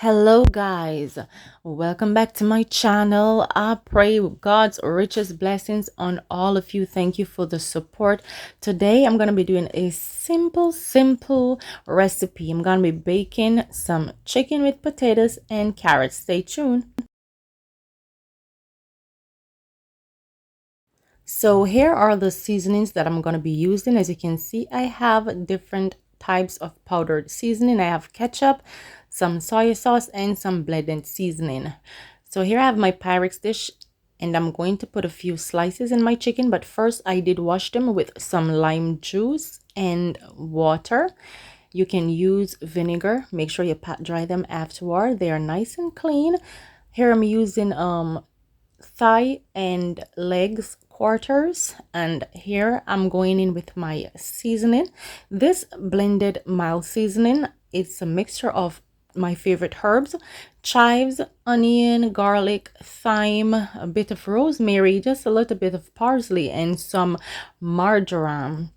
Hello guys, welcome back to my channel. I pray God's richest blessings on all of you. Thank you for the support. Today I'm going to be doing a simple recipe. I'm going to be baking some chicken with potatoes and carrots. Stay tuned. So here are the seasonings that I'm going to be using. As you can see, I have different types of powdered seasoning. I have ketchup, some soy sauce, and some blended seasoning. So here I have my Pyrex dish, and I'm going to put a few slices in my chicken. But first, I did wash them with some lime juice and water. You can use vinegar. Make sure you pat dry them afterward. They are nice and clean. Here I'm using thigh and legs quarters, and here I'm going in with my seasoning. This blended mild seasoning, it's a mixture of my favorite herbs: chives, onion, garlic, thyme, a bit of rosemary, just a little bit of parsley, and some marjoram.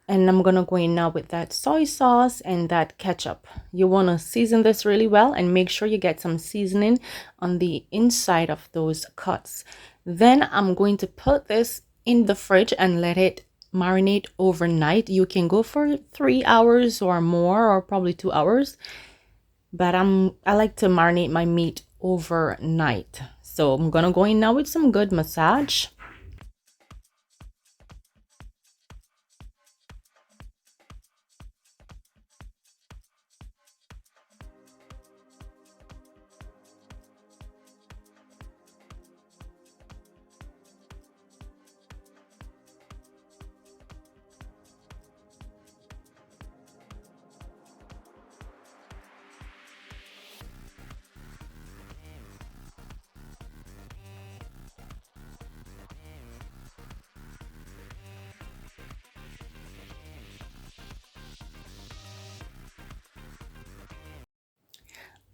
And I'm gonna go in now with that soy sauce and that ketchup. You want to season this really well and make sure you get some seasoning on the inside of those cuts. Then I'm going to put this in the fridge and let it marinate overnight. You can go for 3 hours or more, or probably 2 hours, but I like to marinate my meat overnight. So I'm gonna go in now with some good massage.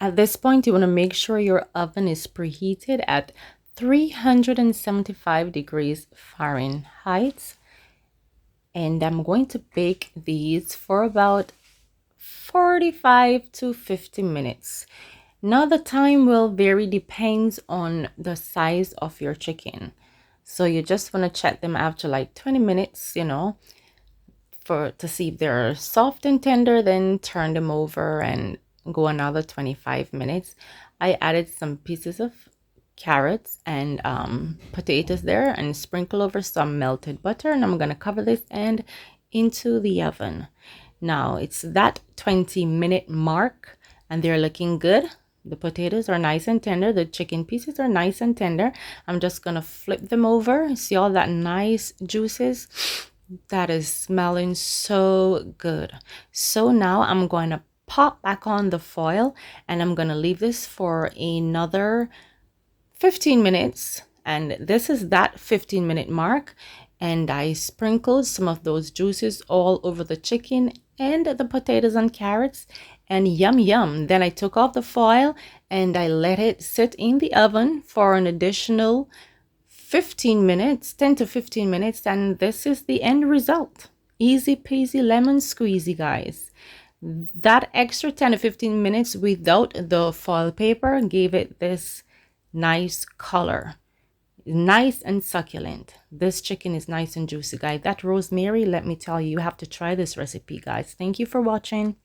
At this point, you want to make sure your oven is preheated at 375 degrees Fahrenheit. And I'm going to bake these for about 45 to 50 minutes. Now the time will vary, depends on the size of your chicken. So you just want to check them after like 20 minutes, to see if they're soft and tender. Then turn them over and go another 25 minutes. I added some pieces of carrots and potatoes there and sprinkle over some melted butter, and I'm gonna cover this and into the oven. Now it's that 20-minute mark and they're looking good. The potatoes are nice and tender. The chicken pieces are nice and tender. I'm just gonna flip them over. See all that nice juices? That is smelling so good. So now I'm going to pop back on the foil and I'm going to leave this for another 15 minutes. And this is that 15-minute mark. And I sprinkled some of those juices all over the chicken and the potatoes and carrots, and yum yum. Then I took off the foil and I let it sit in the oven for an additional 15 minutes, 10 to 15 minutes, and this is the end result. Easy peasy lemon squeezy, guys. That extra 10 to 15 minutes without the foil paper gave it this nice color. Nice and succulent. This chicken is nice and juicy, guys. That rosemary, let me tell you, you have to try this recipe, guys. Thank you for watching.